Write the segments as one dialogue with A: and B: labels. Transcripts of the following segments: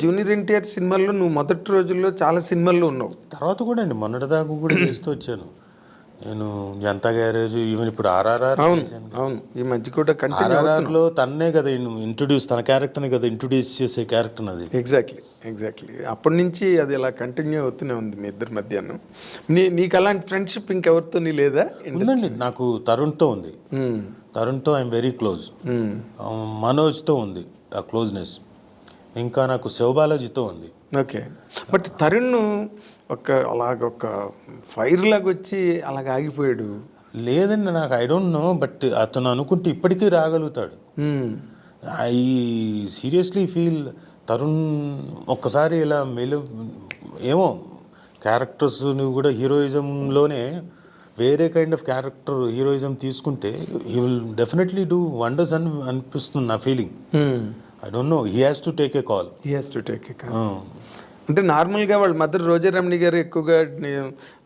A: Junior NTR సినిమాల్లో నువ్వు మొదటి రోజుల్లో చాలా సినిమాల్లో ఉన్నావు.
B: తర్వాత కూడా అండి మొన్నటిదాకా కూడా చేస్తూ వచ్చాను నేను. జనతా గ్యారేజ్, ఈవెన్ ఇప్పుడు ఆర్ఆర్ఆర్.
A: అవును, ఈ మధ్య కూడా
B: ఆర్ఆర్ఆర్లో తన్నే కదా ఇంట్రొడ్యూస్, తన క్యారెక్టర్ని కదా ఇంట్రొడ్యూస్ చేసే క్యారెక్టర్ అది.
A: ఎగ్జాక్ట్లీ అప్పటి నుంచి అది ఇలా కంటిన్యూ అవుతూనే ఉంది మీ ఇద్దరి మధ్యాహ్నం. నీకు అలాంటి ఫ్రెండ్షిప్ ఇంకెవరితో లేదా?
B: ఉందండి, నాకు తరుణ్తో ఉంది. తరుణ్తో ఐఎమ్ వెరీ క్లోజ్. మనోజ్తో ఉంది ఆ క్లోజ్నెస్. ఇంకా నాకు శివబాలాజీతో ఉంది.
A: ఓకే, బట్ తరుణ్ ఒక ఫైర్ లాగా వచ్చి అలాగ ఆగిపోయాడు.
B: లేదండి, నాకు ఐ డోంట్ నో, బట్ అతను అనుకుంటే ఇప్పటికీ రాగలుగుతాడు. ఐ సీరియస్లీ ఫీల్ తరుణ్ ఒక్కసారి ఇలా ఏమో క్యారెక్టర్స్ని కూడా హీరోయిజంలోనే వేరే కైండ్ ఆఫ్ క్యారెక్టర్ హీరోయిజం తీసుకుంటే he will definitely do wonders అని అనిపిస్తుంది నా feeling. I don't know, he has to take a call.
A: అంటే నార్మల్గా వాళ్ళ మదర్ రోజారమణి గారు ఎక్కువగా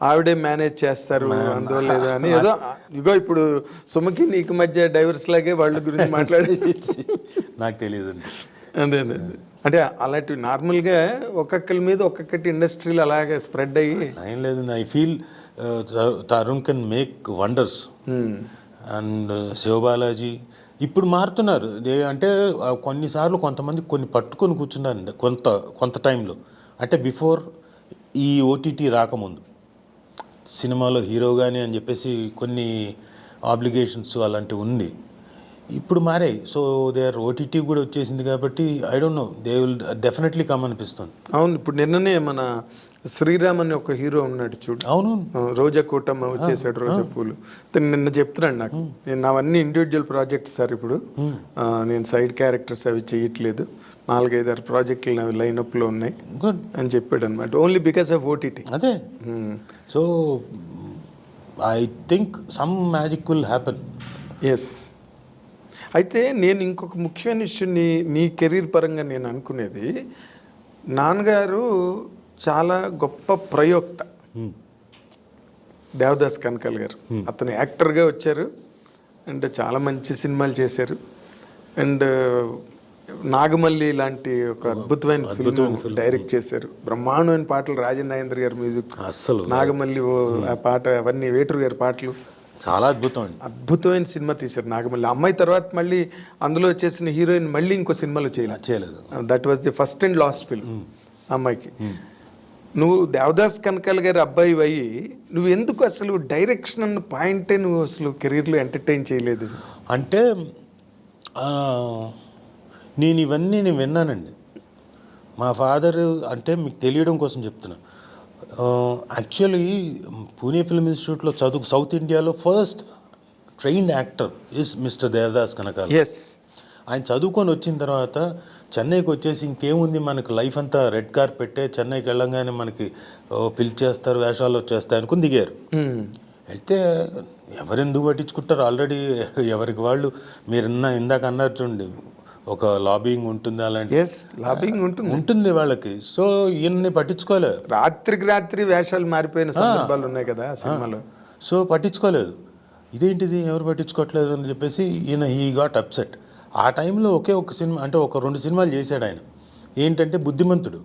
A: ఆవిడే మేనేజ్ చేస్తారు అందువల్ల లేదా అని ఏదో ఇగో ఇప్పుడు సుమకి నీకు మధ్య డైవర్స్ లాగే వాళ్ళ గురించి మాట్లాడేసి
B: నాకు తెలియదండి.
A: అదే అంటే అలాంటివి నార్మల్గా ఒక్కొక్కరి మీద ఒక్కొక్కటి ఇండస్ట్రీలో అలాగే స్ప్రెడ్ అయ్యి
B: ఏం లేదండి. I feel Tarun can make wonders. And Shivabalaji ఇప్పుడు మారుతున్నారు. అంటే కొన్నిసార్లు కొంతమంది కొన్ని పట్టుకొని కూర్చున్నారండి కొంత టైంలో. అంటే బిఫోర్ ఈ ఓటీటీ రాకముందు సినిమాలో హీరోగానే అని చెప్పేసి కొన్ని ఆబ్లిగేషన్స్ అలాంటివి ఉంది. ఇప్పుడు మారాయి. సో దే ఆర్ ఓటీటీ కూడా వచ్చేసింది కాబట్టి I don't know, they will definitely come అనిపిస్తుంది.
A: అవును, ఇప్పుడు నిన్ననే మన శ్రీరామ్ అని ఒక హీరో ఉన్నాడు చూడు.
B: అవును,
A: రోజా కూటమ్మ వచ్చేసాడు, రోజా పూలు. నిన్న చెప్తున్నాడు నాకు, నేను నావన్నీ ఇండివిజువల్ ప్రాజెక్ట్స్ సార్, ఇప్పుడు నేను సైడ్ క్యారెక్టర్స్ అవి చేయట్లేదు, 4-5 ప్రాజెక్టులు అవి లైనప్లో ఉన్నాయి అని చెప్పాడు అనమాట. Only because of OTT.
B: అదే, so I think some magic will happen.
A: Yes. అయితే నేను ఇంకొక ముఖ్యమైన విషయం నీ కెరీర్ పరంగా నేను అనుకునేది, నాన్నగారు చాలా గొప్ప ప్రయోక్త దేవదాస్ కనకాల గారు. అతను యాక్టర్గా వచ్చారు అండ్ చాలా మంచి సినిమాలు చేశారు. అండ్ నాగమల్లి లాంటి ఒక అద్భుతమైన ఫిల్మ్ డైరెక్ట్ చేశారు. బ్రహ్మాండమైన పాటలు, రాజన్ నాగేంద్ర గారి మ్యూజిక్,
B: అసలు
A: నాగమల్లి ఆ పాట, అవన్నీ వేటూరు గారి పాటలు,
B: చాలా
A: అద్భుతమైన సినిమా తీశారు నాగమల్లి. అమ్మాయి తర్వాత మళ్ళీ అందులో వచ్చేసిన హీరోయిన్ మళ్ళీ ఇంకో సినిమాలో చేయలేదు. That was the first and last film అమ్మాయికి. నువ్వు దేవదాస్ కనకాల గారి అబ్బాయి అయ్యి నువ్వు ఎందుకు అసలు డైరెక్షన్ అన్న పాయింటే నువ్వు అసలు కెరీర్లో ఎంటర్టైన్ చేయలేదు?
B: అంటే నేను ఇవన్నీ విన్నానండి. మా ఫాదర్, అంటే మీకు తెలియడం కోసం చెప్తున్నా, యాక్చువల్లీ పూణే ఫిల్మ్ ఇన్స్టిట్యూట్లో సౌత్ ఇండియాలో first trained actor is mister Devdas Kanakala.
A: Yes.
B: ఆయన చదువుకొని వచ్చిన తర్వాత చెన్నైకి వచ్చేసి ఇంకేముంది మనకు లైఫ్ అంతా రెడ్ కార్పెట్టే, చెన్నైకి వెళ్ళంగానే మనకి పిలిచేస్తారు, వేషాలు వచ్చేస్తాయి అనుకుని దిగారు. వెళ్తే ఎవరెందుకు పట్టించుకుంటారు, ఆల్రెడీ ఎవరికి వాళ్ళు, మీరు ఇందాక అన్నారు చూడండి, ఒక లాబింగ్ ఉంటుంది, అలాంటి
A: లాబింగ్
B: ఉంటుంది వాళ్ళకి. సో ఈయన్ని పట్టించుకోలేదు.
A: రాత్రికి రాత్రి వేషాలు మారిపోయిన సందర్భాలు ఉన్నాయి కదా సినిమాలో.
B: సో పట్టించుకోలేదు. ఇదేంటిది ఎవరు పట్టించుకోవట్లేదు అని చెప్పేసి ఈయన హీ గాట్ అప్సెట్. ఆ టైంలో ఒకే ఒక సినిమా, అంటే ఒక 2 సినిమాలు చేశాడు ఆయన. ఏంటంటే బుద్ధిమంతుడు,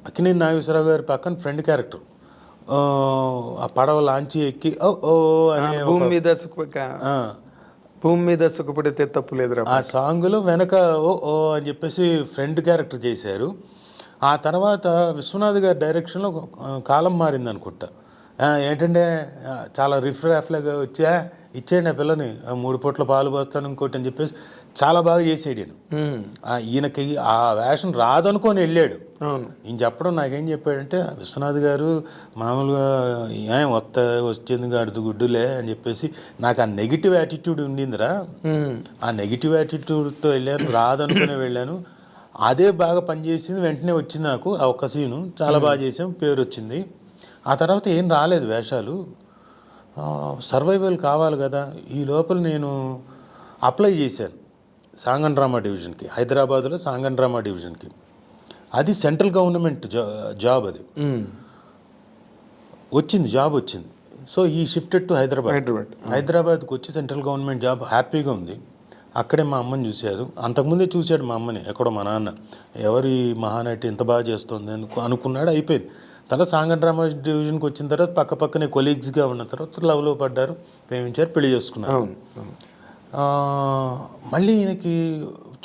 B: అక్కినేని నాగేశ్వరరావు గారి పక్కన ఫ్రెండ్ క్యారెక్టర్, ఆ పడవ లాంచి ఎక్కి ఓ అనే
A: భూమి మీద సుఖపడితే తప్పు లేదు
B: ఆ సాంగ్లో వెనక ఓ అని చెప్పేసి ఫ్రెండ్ క్యారెక్టర్ చేశారు. ఆ తర్వాత విశ్వనాథ్ గారి డైరెక్షన్లో కాలం మారింది అనుకుంటా. ఏంటంటే చాలా రిఫ్రాఫ్లాగా వచ్చా, ఇచ్చేయండి ఆ పిల్లని, 3 పూట్ల పాలు పోస్తాను ఇంకోటి అని చెప్పేసి చాలా బాగా చేసాడు ఈయన. ఈయనకి ఆ వేషం రాదనుకొని వెళ్ళాడు. ఈయన చెప్పడం నాకేం చెప్పాడంటే, విశ్వనాథ్ గారు మామూలుగా ఏం వచ్చింది అడుగు గుడ్డులే అని చెప్పేసి, నాకు ఆ నెగిటివ్ యాటిట్యూడ్ ఉండిందిరా, ఆ నెగిటివ్ యాటిట్యూడ్తో వెళ్ళాను, రాదనుకునే వెళ్ళాను, అదే బాగా పనిచేసింది, వెంటనే వచ్చింది నాకు ఆ ఒక్క సీను, చాలా బాగా చేసాం, పేరు వచ్చింది. ఆ తర్వాత ఏం రాలేదు వేషాలు, సర్వైవల్ కావాలి కదా. ఈ లోపల నేను అప్లై చేశాను సాంగ్ అండ్ డ్రామా డివిజన్కి, హైదరాబాద్లో సాంగ్ అండ్ డ్రామా డివిజన్కి. అది సెంట్రల్ గవర్నమెంట్ జాబ్, అది వచ్చింది, జాబ్ వచ్చింది. సో ఈ షిఫ్టెడ్ టు హైదరాబాద్కి వచ్చి సెంట్రల్ గవర్నమెంట్ జాబ్ హ్యాపీగా ఉంది. అక్కడే మా అమ్మని చూశారు. అంతకుముందే చూశాడు మా అమ్మని ఎక్కడో మా నాన్న. ఎవరు ఈ మహానటి ఇంత బాగా చేస్తుంది అనుకున్నాడు. అయిపోయింది. తర్వాత సాంగ్ అండ్ డ్రామా డివిజన్కి వచ్చిన తర్వాత పక్కనే కొలీగ్స్గా ఉన్న తర్వాత లవ్లో పడ్డారు, ప్రేమించారు, పెళ్లి చేసుకున్నారు. మళ్ళీ ఈయనకి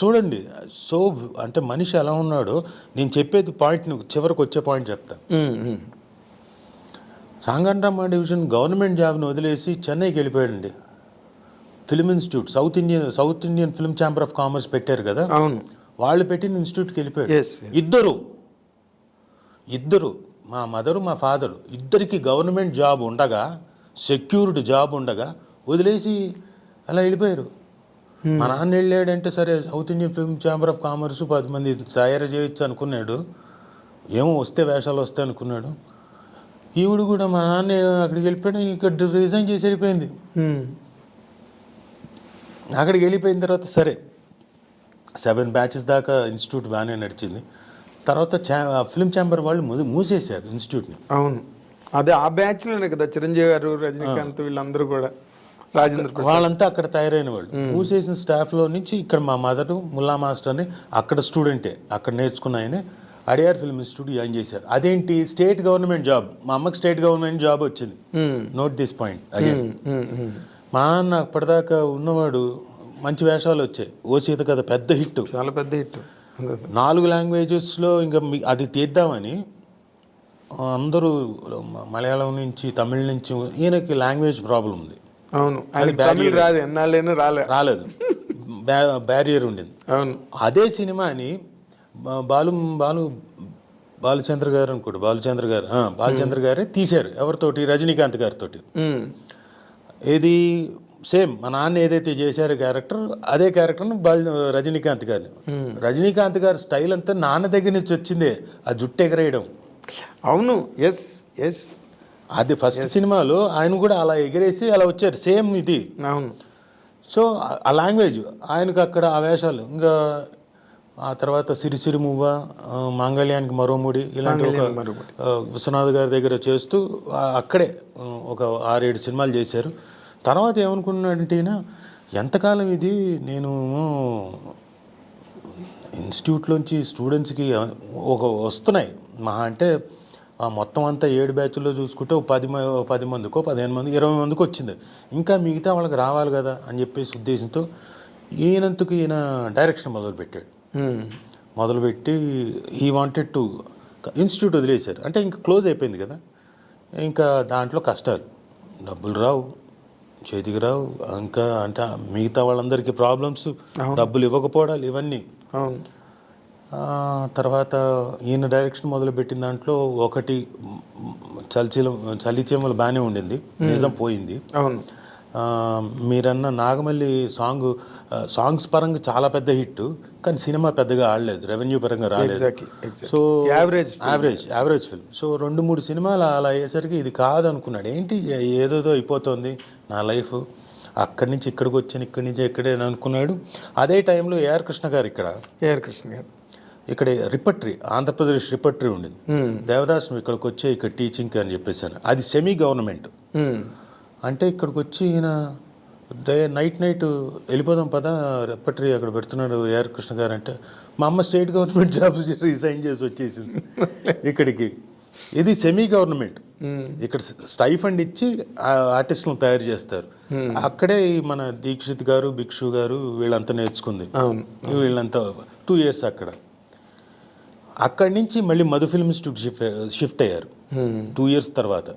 B: చూడండి, సో అంటే మనిషి ఎలా ఉన్నాడో, నేను చెప్పేది పాయింట్ చివరికి వచ్చే పాయింట్ చెప్తా. Song and drama division government జాబ్ని వదిలేసి చెన్నైకి వెళ్ళిపోయాడండి. Film institute, south Indian film chamber of commerce పెట్టారు కదా,
A: అవును,
B: వాళ్ళు పెట్టిన ఇన్స్టిట్యూట్కి వెళ్ళిపోయాడు.
A: Yes.
B: ఇద్దరు మా మదరు మా ఫాదరు ఇద్దరికి గవర్నమెంట్ జాబ్ ఉండగా, సెక్యూర్డ్ జాబ్ ఉండగా వదిలేసి అలా వెళ్ళిపోయారు. మా నాన్న వెళ్ళాడంటే సరే south Indian film chamber of commerce 10 మంది తయారు చేయొచ్చు అనుకున్నాడు, ఏమో వస్తే వేషాలు వస్తాయి అనుకున్నాడు. ఈవిడ కూడా మా నాన్న అక్కడికి వెళ్ళిపోయాడు, ఇక్కడ రిజైన్ చేసి వెళ్ళిపోయింది. అక్కడికి వెళ్ళిపోయిన తర్వాత సరే 7 బ్యాచెస్ దాకా ఇన్స్టిట్యూట్ బాగానే నడిచింది. తర్వాత ఫిల్మ్ ఛాంబర్ వాళ్ళు మూసేశారు ఇన్స్టిట్యూట్ని.
A: అవును, అదే ఆ బ్యాచ్లోనే కదా చిరంజీవి గారు, రజనీకాంత్ వీళ్ళందరూ కూడా, రాజేంద్ర ప్రసాద్
B: వాళ్ళంతా అక్కడ తయారైన వాళ్ళు. మూసేసిన స్టాఫ్లో నుంచి ఇక్కడ మా మదరు ముల్లా మాస్టర్ అని అక్కడ స్టూడెంటే, అక్కడ నేర్చుకున్న ఆయన అడియార్ ఫిల్మ్ ఇన్స్టిట్యూట్ జాయిన్ చేశారు. అదేంటి, స్టేట్ గవర్నమెంట్ జాబ్. మా అమ్మకి స్టేట్ గవర్నమెంట్ జాబ్ వచ్చింది. Note this point again. మా అన్న అప్పటిదాకా ఉన్నవాడు, మంచి వేషాలు వచ్చాయి. ఓ సీత కథ పెద్ద హిట్,
A: చాలా పెద్ద హిట్,
B: 4 లాంగ్వేజెస్లో. ఇంకా అది తీద్దామని అందరూ మలయాళం నుంచి, తమిళ నుంచి, ఈయనకి లాంగ్వేజ్ ప్రాబ్లం ఉంది.
A: అవును, తమిళ రాదు, ఎన్నాళ్ళైనా
B: రాలేదు, బ్యారియర్ ఉండింది.
A: అవును,
B: అదే సినిమాని బాలుచంద్ర గారు అనుకోండి, బాలుచంద్ర గారే తీశారు. ఎవరితోటి, రజనీకాంత్ గారితో. ఇది సేమ్ మా నాన్న ఏదైతే చేశారో క్యారెక్టర్, అదే క్యారెక్టర్ని రజనీకాంత్ గారి స్టైల్ అంతా నాన్న దగ్గర నుంచి వచ్చిందే, ఆ జుట్టు ఎగరేయడం.
A: అవును, ఎస్ ఎస్,
B: అది ఫస్ట్ సినిమాలో ఆయన కూడా అలా ఎగిరేసి అలా వచ్చారు, సేమ్ ఇది.
A: అవును,
B: సో ఆ లాంగ్వేజ్ ఆయనకు అక్కడ ఆ వేషాలు. ఇంకా ఆ తర్వాత సిరిసిరి మువ్వ, మాంగళ్యానికి మరో ముడి, ఇలాంటి ఒక విశ్వనాథ్ గారి దగ్గర చేస్తూ అక్కడే ఒక 6-7 సినిమాలు చేశారు. తర్వాత ఏమనుకున్నాడంటే ఈయన, ఎంతకాలం ఇది నేను ఇన్స్టిట్యూట్లోంచి స్టూడెంట్స్కి వస్తున్నాయి మహా అంటే మొత్తం అంతా 7 బ్యాచ్ల్లో చూసుకుంటే 10 మందికో 15 మంది 20 మందికి వచ్చింది, ఇంకా మిగతా వాళ్ళకి రావాలి కదా అని చెప్పేసి ఉద్దేశంతో ఈయన డైరెక్షన్ మొదలుపెట్టి ఈ వాంటెడ్ టు ఇన్స్టిట్యూట్ వదిలేశారు. అంటే ఇంకా క్లోజ్ అయిపోయింది కదా, ఇంకా దాంట్లో కష్టాలు, డబ్బులు రావు, చేతికి రావు, ఇంకా అంటే మిగతా వాళ్ళందరికీ ప్రాబ్లమ్స్, డబ్బులు ఇవ్వకపోవడాలు, ఇవన్నీ. తర్వాత ఈయన డైరెక్షన్ మొదలుపెట్టిన దాంట్లో ఒకటి చలిచేమలు బాగానే ఉండింది, నిజం పోయింది.
A: అవును,
B: మీరన్న నాగమల్లి సాంగ్స్ పరంగా చాలా పెద్ద హిట్, కానీ సినిమా పెద్దగా ఆడలేదు, రెవెన్యూ పరంగా రాలేదు. So average film. సో 2-3 సినిమాలు అలా అయ్యేసరికి ఇది కాదు అనుకున్నాడు. ఏంటి ఏదోదో అయిపోతుంది నా లైఫ్, అక్కడి నుంచి ఇక్కడికి వచ్చాను, ఇక్కడి నుంచి ఎక్కడే అనుకున్నాడు. అదే టైంలో ఏఆర్ కృష్ణ గారు ఇక్కడ రిపట్రీ, ఆంధ్రప్రదేశ్ రిపట్రీ ఉండింది. దేవదాస్ నువ్వు ఇక్కడికి వచ్చే ఇక్కడ టీచింగ్ అని చెప్పేసాను. అది సెమీ గవర్నమెంట్. అంటే ఇక్కడికి వచ్చి ఈయన నైట్ వెళ్ళిపోదాం పదా, రిపట్రీ అక్కడ పెడుతున్నాడు ఏఆర్ కృష్ణ గారు అంటే, మా అమ్మ స్టేట్ గవర్నమెంట్ జాబ్ రిజైన్ చేసి వచ్చేసింది ఇక్కడికి. ఇది సెమీ గవర్నమెంట్. ఇక్కడ స్టైఫండ్ ఇచ్చి ఆర్టిస్టులను తయారు చేస్తారు. అక్కడే మన దీక్షిత్ గారు, భిక్షు గారు వీళ్ళంతా నేర్చుకుంది. వీళ్ళంతా 2 years అక్కడి నుంచి మళ్ళీ మధు ఫిల్మ్ ఇన్స్టిట్యూట్ షిఫ్ట్ అయ్యారు 2 years తర్వాత.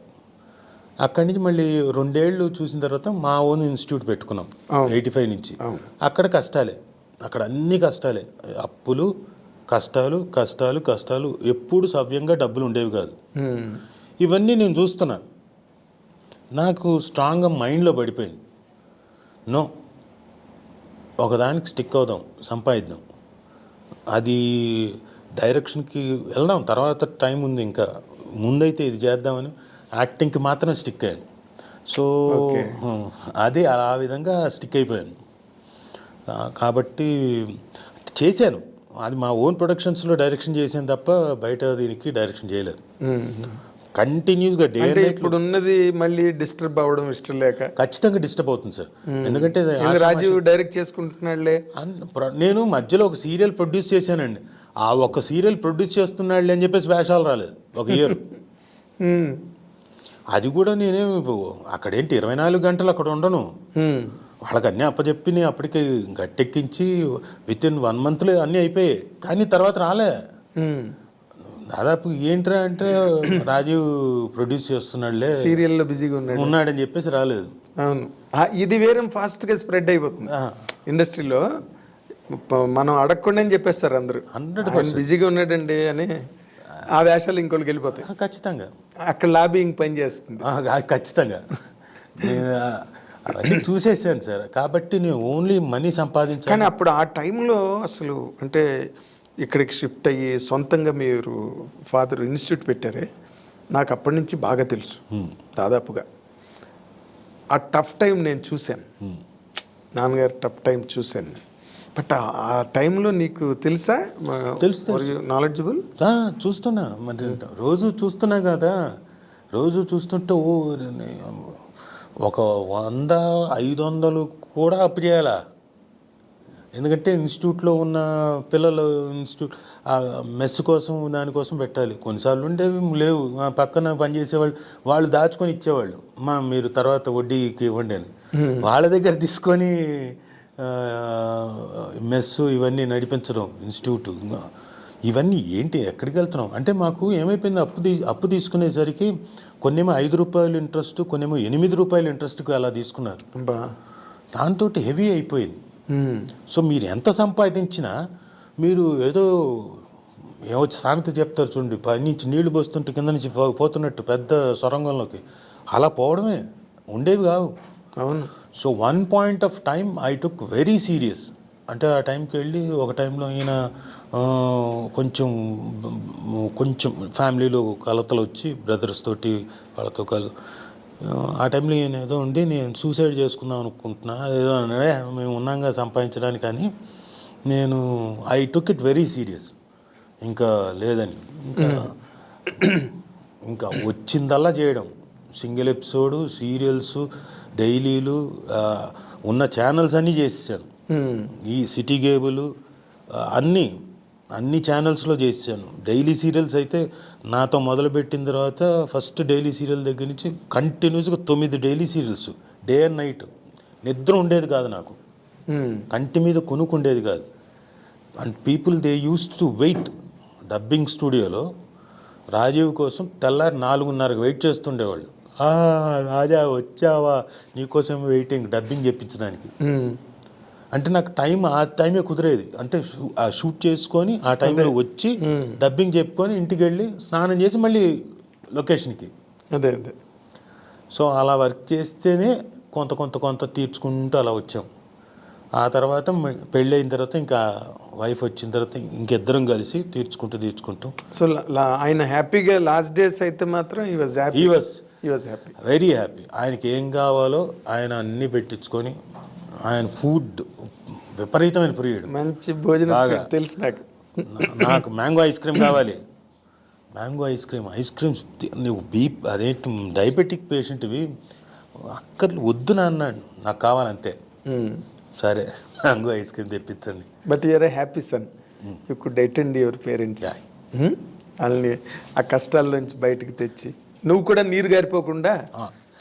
B: అక్కడి నుంచి మళ్ళీ 2 ఏళ్ళు చూసిన తర్వాత మా ఓన్ ఇన్స్టిట్యూట్ పెట్టుకున్నాం 85 నుంచి. అక్కడ కష్టాలే, అక్కడ అన్ని కష్టాలే, అప్పులు, కష్టాలు, ఎప్పుడు సవ్యంగా డబ్బులు ఉండేవి కాదు. ఇవన్నీ నేను చూస్తున్నాను, నాకు స్ట్రాంగ్గా మైండ్లో పడిపోయింది. నో, ఒకదానికి స్టిక్ అవుదాం, సంపాదిద్దాం, అది డైరెక్షన్కి వెళ్దాం, తర్వాత టైం ఉంది, ఇంకా ముందైతే ఇది చేద్దామని యాక్టింగ్కి మాత్రం స్టిక్ అయ్యాను. సో అదే ఆ విధంగా స్టిక్ అయిపోయాను. కాబట్టి చేశాను, అది మా ఓన్ ప్రొడక్షన్స్లో డైరెక్షన్ చేశాను తప్ప బయట దీనికి డైరెక్షన్ చేయలేదు. కంటిన్యూస్గా డే
A: అంటే ఇప్పుడు ఉన్నది మళ్ళీ డిస్టర్బ్ అవ్వడం ఇష్టం లేక
B: ఖచ్చితంగా డిస్టర్బ్ అవుతుంది సార్. ఎందుకంటే
A: రాజీవ్ డైరెక్ట్ చేసుకుంటున్నాడులే.
B: నేను మధ్యలో ఒక సీరియల్ ప్రొడ్యూస్ చేశానండి. ఆ ఒక సీరియల్ ప్రొడ్యూస్ చేస్తున్నాడు అని చెప్పేసి వేషాలు రాలేదు ఒక ఇయర్. అది కూడా నేనేం అక్కడేంటి 24 గంటలు అక్కడ ఉండను. వాళ్ళకి అన్నీ అప్పచెప్పి నేను అప్పటికి గట్టెక్కించి విత్ ఇన్ 1 monthలో అన్నీ అయిపోయాయి. కానీ తర్వాత రాలే. దాదాపు ఏంట్రా అంటే రాజీవ్ ప్రొడ్యూస్ చేస్తున్నాడులే,
A: సీరియల్లో బిజీగా
B: ఉన్నాడని చెప్పేసి రాలేదు.
A: అవును, ఇది వేరే ఫాస్ట్గా స్ప్రెడ్ అయిపోతుంది ఇండస్ట్రీలో. మనం అడగకుండా చెప్పేస్తారు అందరూ
B: 100%
A: బిజీగా ఉన్నాడండి అని. ఆ వేషాలు ఇంకోళ్ళకి వెళ్ళిపోతాయి.
B: ఖచ్చితంగా
A: అక్కడ లాబింగ్ పని చేస్తుంది.
B: ఖచ్చితంగా నేను అవన్నీ చూసేసాను సార్. కాబట్టి నేను ఓన్లీ మనీ సంపాదించాను.
A: కానీ అప్పుడు ఆ టైంలో అసలు అంటే ఇక్కడికి షిఫ్ట్ అయ్యి సొంతంగా మీరు ఫాదర్ ఇన్స్టిట్యూట్ పెట్టారే, నాకు అప్పటి నుంచి బాగా తెలుసు దాదాపుగా. ఆ టఫ్ టైం నేను చూశాను, నాన్నగారు టఫ్ టైం చూశాను. బట్ ఆ టైంలో నీకు తెలుసా?
B: తెలుసు,
A: నాలెడ్జబుల్.
B: చూస్తున్నా మరి, రోజు చూస్తున్నా కదా. రోజు చూస్తుంటే ఒక 100, 500 కూడా అప్పు చేయాలా. ఎందుకంటే ఇన్స్టిట్యూట్లో ఉన్న పిల్లలు ఇన్స్టిట్యూట్ మెస్ కోసం దానికోసం పెట్టాలి. కొన్నిసార్లు ఉండేవి లేవు, పక్కన పనిచేసేవాళ్ళు వాళ్ళు దాచుకొని ఇచ్చేవాళ్ళు. మీరు తర్వాత వడ్డీకి ఇవ్వండి అని వాళ్ళ దగ్గర తీసుకొని మెస్సు ఇవన్నీ నడిపించడం, ఇన్స్టిట్యూట్ ఇవన్నీ ఏంటి, ఎక్కడికి వెళ్తున్నాం అంటే మాకు ఏమైపోయింది, అప్పు తీసుకునేసరికి కొన్నేమో 5 రూపాయలు ఇంట్రెస్ట్, కొన్నేమో 8 రూపాయలు ఇంట్రెస్ట్కి అలా తీసుకున్నారు. దాంతో హెవీ అయిపోయింది. సో మీరు ఎంత సంపాదించినా మీరు ఏదో సామెత చెప్తారు చూడండి, పై నుంచి నీళ్లు పోస్తుంటే కింద నుంచి పోతున్నట్టు పెద్ద సొరంగంలోకి, అలా పోవడమే, ఉండేవి కావు.
A: అవును.
B: So 1 point of time I took very serious. అంటే ఆ టైంకి వెళ్ళి ఒక టైంలో ఈయన కొంచెం ఫ్యామిలీలో కలతలు వచ్చి బ్రదర్స్ తోటి వాళ్ళతో ఆ టైంలో ఈయన ఏదో ఉండి నేను సూసైడ్ చేసుకుందాం అనుకుంటున్నా, ఏదో మేము ఉన్నాగా సంపాదించడానికి, కానీ నేను I took it very serious. ఇంకా లేదని ఇంకా వచ్చిందల్లా చేయడం, సింగిల్ ఎపిసోడు, సీరియల్స్, డైలీలు, ఉన్న ఛానల్స్ అన్నీ చేసేసాను. ఈ సిటీ కేబుల్ అన్ని ఛానల్స్లో చేసాను. డైలీ సీరియల్స్ అయితే నాతో మొదలుపెట్టిన తర్వాత ఫస్ట్ డైలీ సీరియల్ దగ్గర నుంచి కంటిన్యూస్గా 9 daily serials, day and night. నిద్ర ఉండేది కాదు నాకు, కంటి మీద కొనుక్కుండేది కాదు. And people they used to wait dubbing స్టూడియోలో రాజీవ్ కోసం తెల్లారి 4:30 వెయిట్ చేస్తుండేవాళ్ళు. రాజా వచ్చావా, నీకోసం వెయిటింగ్ డబ్బింగ్ చెప్పించడానికి. అంటే నాకు ఆ టైమే కుదిరేది. అంటే ఆ షూట్ చేసుకొని ఆ టైంలో వచ్చి డబ్బింగ్ చెప్పుకొని ఇంటికి వెళ్ళి స్నానం చేసి మళ్ళీ లొకేషన్కి.
A: అదే.
B: సో అలా వర్క్ చేస్తేనే కొంత తీర్చుకుంటూ అలా వచ్చాం. ఆ తర్వాత పెళ్ళి అయిన తర్వాత ఇంకా వైఫ్ వచ్చిన తర్వాత ఇంకిద్దరం కలిసి తీర్చుకుంటూ. సో
A: ఆయన హ్యాపీగా లాస్ట్ డేస్ అయితే మాత్రం he was happy,
B: very happy. ఆయనకి ఏం కావాలో ఆయన అన్నీ పెట్టించుకొని, ఆయన ఫుడ్ విపరీతమైన ప్రియుడు,
A: మంచి భోజనం తెలుసు
B: నాకు మ్యాంగో ఐస్ క్రీమ్ కావాలి, మ్యాంగో ఐస్ క్రీమ్ నువ్వు అదేంటి డయాబెటిక్ పేషెంట్వి అక్కర్లు వద్దు నాన్న, నాకు కావాలంతే. సరే మ్యాంగో ఐస్ క్రీమ్ తెప్పించండి.
A: But you are a happy son, you could attend your parents. వాళ్ళని ఆ కష్టాల నుంచి బయటకు తెచ్చి నువ్వు కూడా నీరు గారిపోకుండా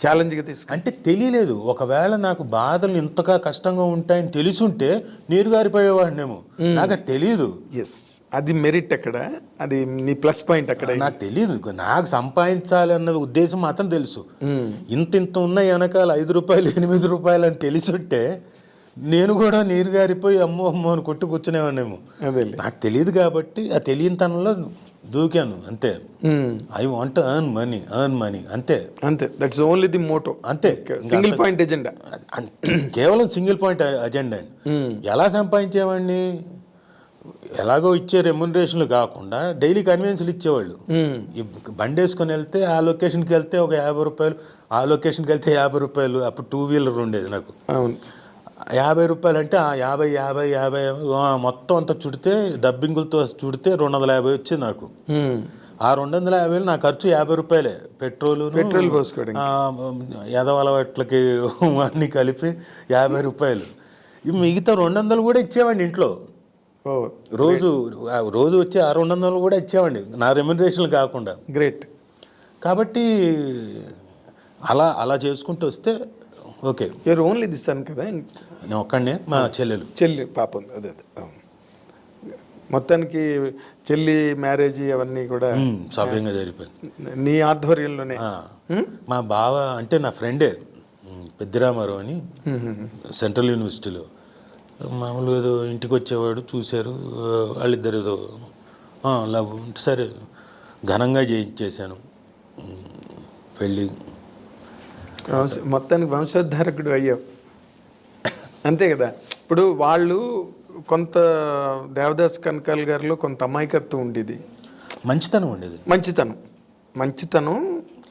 A: ఛాలెంజ్గా తీసుకు.
B: అంటే తెలియలేదు, ఒకవేళ నాకు బాధలు ఇంతగా కష్టంగా ఉంటాయని తెలుసుంటే నీరు గారిపోయేవాడినేమో, నాకు తెలియదు.
A: ఎస్, అది మెరిట్ అక్కడ, అది నీ ప్లస్ పాయింట్ అక్కడ.
B: నాకు తెలియదు, నాకు సంపాదించాలి అన్నది ఉద్దేశం మాత్రం తెలుసు. ఇంత ఉన్నాయి వెనకాల 5 రూపాయలు 8 రూపాయలు అని తెలిసుంటే నేను కూడా నీరు గారిపోయి అమ్మో అని కొట్టు కూర్చునేవాడినేమో.
A: అదే,
B: నాకు తెలియదు కాబట్టి ఆ తెలియని తనంలో దూకాను అంతే. ఐ వాంట్ ఎర్న్ మనీ అంతే.
A: That's only the motto.
B: అంతే,
A: సింగిల్ పాయింట్ ఎజెండా,
B: కేవలం సింగిల్ పాయింట్ అజెండా అండి. ఎలా సంపాదించేవాడిని, ఎలాగో ఇచ్చే రెమ్యునరేషన్లు కాకుండా డైలీ కన్వీనియన్స్లు ఇచ్చేవాళ్ళు. బండి వేసుకొని వెళ్తే ఆ లొకేషన్కి వెళ్తే ఒక 50 రూపాయలు, ఆ లొకేషన్కి వెళ్తే 50 రూపాయలు. అప్పుడు 2-wheeler ఉండేది నాకు. 50 రూపాయలు అంటే 50 మొత్తం అంతా చుడితే డబ్బింగులతో చుడితే 250 వచ్చింది నాకు. ఆ 250 నా ఖర్చు 50 రూపాయలే,
A: పెట్రోల్ పోసుకోవడానికి.
B: ఎదవలవట్లకి అన్నీ కలిపి 50 రూపాయలు. ఇవి మిగతా 200 కూడా ఇచ్చేవాడిని ఇంట్లో.
A: ఓ
B: రోజు వచ్చి ఆ 200 కూడా ఇచ్చేవాడిని, నా రెమ్యునరేషన్ కాకుండా.
A: గ్రేట్.
B: కాబట్టి అలా చేసుకుంటూ వస్తే okay.
A: You are only the son కదా?
B: నేను ఒక్కడే, మా చెల్లెలు
A: పాప ఉంది. అదే అవును. మొత్తానికి చెల్లి మ్యారేజ్ అవన్నీ కూడా
B: సవ్యంగా జరిగిపోయింది
A: నీ ఆధ్వర్యంలోనే.
B: మా బావ అంటే నా ఫ్రెండే, పెద్దిరామారావు అని, సెంట్రల్ యూనివర్సిటీలో మామూలుగా ఏదో ఇంటికి వచ్చేవాడు, చూశారు, వాళ్ళిద్దరు ఏదో లవ్. సరే ఘనంగా చేయించేశాను పెళ్ళి.
A: మొత్తానికి వంశోద్ధారకుడు అయ్యావు, అంతే కదా. ఇప్పుడు వాళ్ళు కొంత దేవదాస్ కనకాల్ గారిలో కొంత అమాయకత్వం ఉండేది,
B: మంచితనం ఉండేది.
A: మంచితనం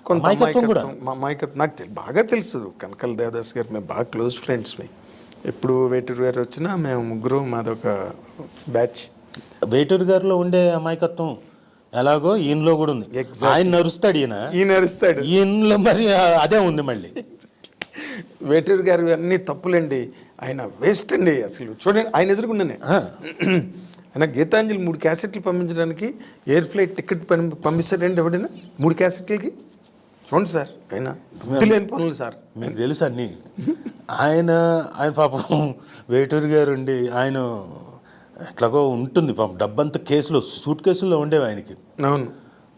A: కొంత అమాయకత్వం నాకు బాగా తెలుసు. కనకాల్ దేవదాస్ గారు మేము బాగా క్లోజ్ ఫ్రెండ్స్. ఎప్పుడు వేటూరు గారు వచ్చినా మేము ముగ్గురు, మాదొక బ్యాచ్.
B: వేటూరు గారిలో ఉండే అమాయకత్వం ఎలాగో ఈయనలో కూడా ఉంది. ఆయన నరుస్తాడు, ఈయనలో మరి అదే ఉంది మళ్ళీ.
A: వేటూరు గారు అన్ని తప్పులండి, ఆయన వేస్ట్ అండి అసలు. చూడండి ఆయన ఎదురుకున్నానే, ఆయన గీతాంజలి 3 క్యాసెట్లు పంపించడానికి ఎయిర్ ఫ్లైట్ టికెట్ పంపిస్తారండి ఎవడైనా 3 క్యాసెట్లకి? చూడండి సార్, ఆయన లేని పనులు సార్.
B: మీకు తెలుసు అన్నీ. ఆయన పాపం వేటూరు గారు ఉండి ఆయన ఎట్లాగో ఉంటుంది పాపం, డబ్బంతా కేసులో, సూట్ కేసుల్లో ఉండేవి ఆయనకి.
A: అవును.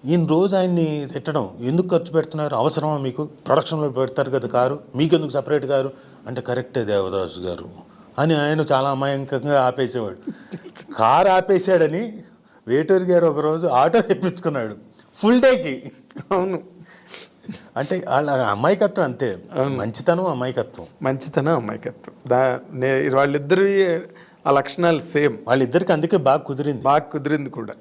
B: ఈయన రోజు ఆయన్ని తిట్టడం, ఎందుకు ఖర్చు పెడుతున్నారు, అవసరమా మీకు, ప్రొడక్షన్లో పెడతారు కదా కారు, మీకెందుకు సపరేట్ కారు అంటే, కరెక్టే దేవదాసు గారు అని ఆయన చాలా అమాయకంగా ఆపేసేవాడు. కారు ఆపేసాడని వేటూరు గారు ఒకరోజు ఆటో తెప్పించుకున్నాడు ఫుల్ డేకి.
A: అవును.
B: అంటే వాళ్ళ అమాయకత్వం అంతే, మంచితనం అమాయకత్వం.
A: వాళ్ళిద్దరి ఆ లక్షణాలు సేమ్.
B: వాళ్ళిద్దరికి అందుకే బాగా కుదిరింది
A: కూడా.